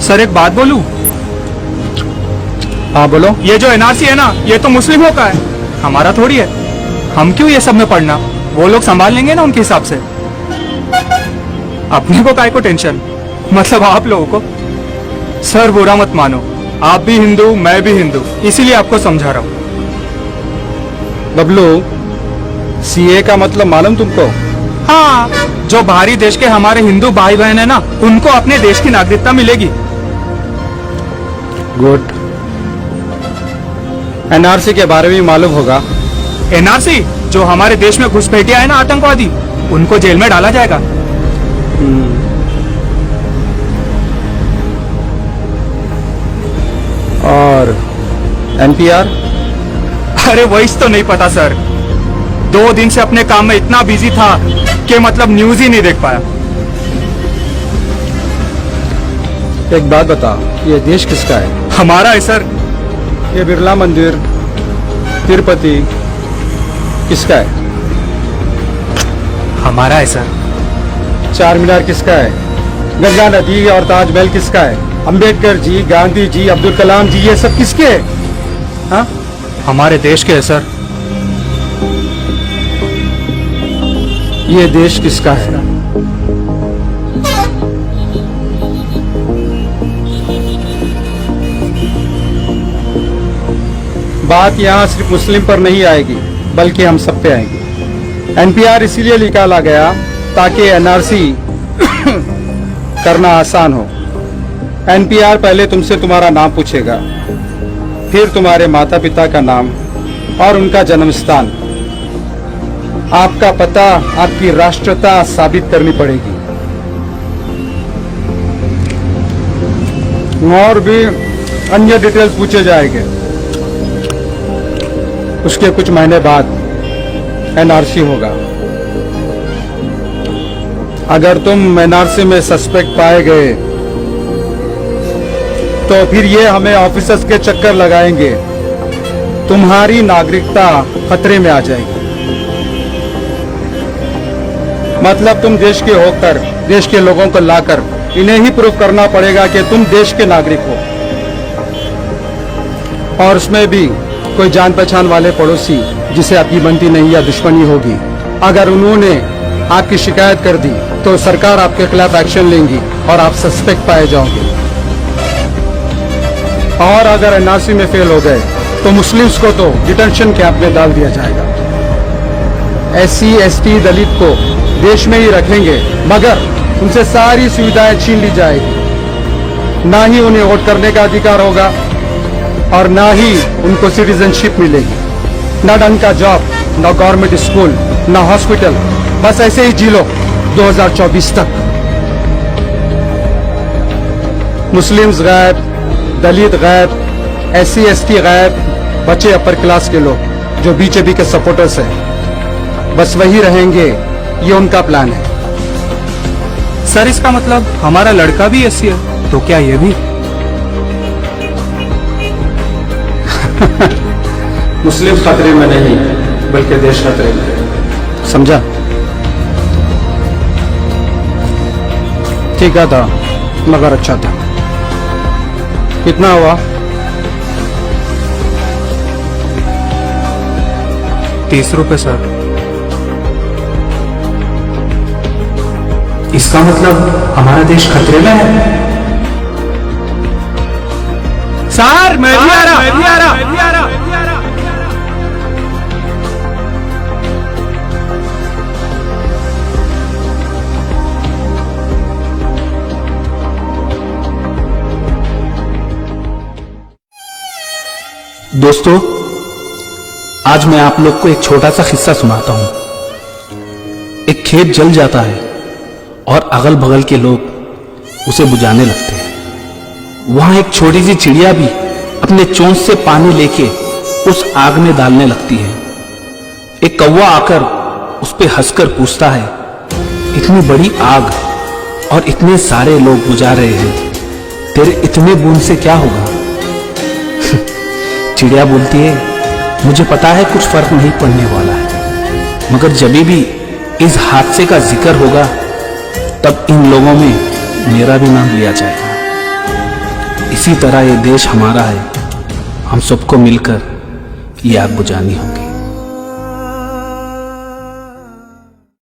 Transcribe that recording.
Sir एक बात बोलूं? हाँ बोलो। ये जो एनआरसी है ना, ये तो मुस्लिमों का है, हमारा थोड़ी है। हम क्यों ये सब में पढ़ना? वो लोग संभाल लेंगे ना उनके हिसाब से। अपने को काय को टेंशन, मतलब आप लोगों को। सर बुरा मत मानो, आप भी हिंदू मैं भी हिंदू, इसीलिए आपको समझा रहा हूँ। बबलू, सीए का मतलब मालूम तुमको? हाँ, जो बाहरी देश के हमारे हिंदू भाई बहन है ना, उनको अपने देश की नागरिकता मिलेगी। गुड। एनआरसी के बारे में मालूम होगा? एनआरसी जो हमारे देश में घुसपैठिया है ना, आतंकवादी, उनको जेल में डाला जाएगा। और एनपीआर? अरे वही तो नहीं पता सर, 2 दिन से अपने काम में इतना बिजी था कि मतलब न्यूज ही नहीं देख पाया। एक बात बता, ये देश किसका है? हमारा है सर। ये बिरला मंदिर, तिरुपति किसका है? हमारा है सर। चार मीनार किसका है? गंगा नदी और ताजमहल किसका है? अंबेडकर जी, गांधी जी, अब्दुल कलाम जी, ये सब किसके हैं? हाँ? हमारे देश के है सर। ये देश किसका है? बात यहाँ सिर्फ मुस्लिम पर नहीं आएगी, बल्कि हम सब पे आएगी। एनपीआर इसीलिए निकाला गया ताकि एनआरसी करना आसान हो। एनपीआर पहले तुमसे तुम्हारा नाम पूछेगा, फिर तुम्हारे माता पिता का नाम और उनका जन्म स्थान। आपका पता, आपकी राष्ट्रता साबित करनी पड़ेगी। और भी अन्य डिटेल्स पूछे जाएंगे। उसके कुछ महीने बाद एनआरसी होगा। अगर तुम एनआरसी में सस्पेक्ट पाए गए तो फिर ये हमें ऑफिसर्स के चक्कर लगाएंगे। तुम्हारी नागरिकता खतरे में आ जाएगी। मतलब तुम देश के होकर देश के लोगों को लाकर इन्हें ही प्रूव करना पड़ेगा कि तुम देश के नागरिक हो। और उसमें भी कोई जान पहचान वाले पड़ोसी जिसे आपकी बनती नहीं या दुश्मनी होगी, अगर उन्होंने आपकी शिकायत कर दी तो सरकार आपके खिलाफ एक्शन लेंगी और आप सस्पेक्ट पाए जाओगे। और अगर एनआरसी में फेल हो गए तो मुस्लिम्स को तो डिटेंशन कैंप में डाल दिया जाएगा। एससी, एसटी, दलित को देश में ही रखेंगे, मगर उनसे सारी सुविधाएं छीन ली जाएगी। ना ही उन्हें वोट करने का अधिकार होगा और ना ही उनको सिटीजनशिप मिलेगी। ना ढंग का जॉब, ना गवर्नमेंट स्कूल, ना हॉस्पिटल, बस ऐसे ही जी लो 2024 तक। मुस्लिम्स गायब, दलित गायब, एससी, एसटी गायब, बचे अपर क्लास के लोग जो बीजेपी के सपोर्टर्स हैं, बस वही रहेंगे। ये उनका प्लान है। सर इसका मतलब हमारा लड़का भी एससी है, तो क्या ये भी? मुस्लिम खतरे में नहीं, बल्कि देश खतरे में। समझा? ठीक था मगर अच्छा था। कितना हुआ? 30 रुपए सर। इसका मतलब हमारा देश खतरे में है। सर मैं भी आ रहा, मैं भी आ रहा, मैं भी आ रहा। दोस्तों, आज मैं आप लोग को एक छोटा सा किस्सा सुनाता हूं। एक खेत जल जाता है और अगल बगल के लोग उसे बुझाने लगते हैं। वहां एक छोटी सी चिड़िया भी अपने चोंच से पानी लेके उस आग में डालने लगती है। एक कौवा आकर उस पे हंसकर पूछता है, इतनी बड़ी आग और इतने सारे लोग बुझा रहे हैं, तेरे इतने बूंद से क्या होगा? चिड़िया बोलती है, मुझे पता है कुछ फर्क नहीं पड़ने वाला है, मगर जब भी इस हादसे का जिक्र होगा तब इन लोगों में मेरा भी नाम लिया जाएगा। इसी तरह ये देश हमारा है, हम सबको मिलकर ये आग बुझानी होगी।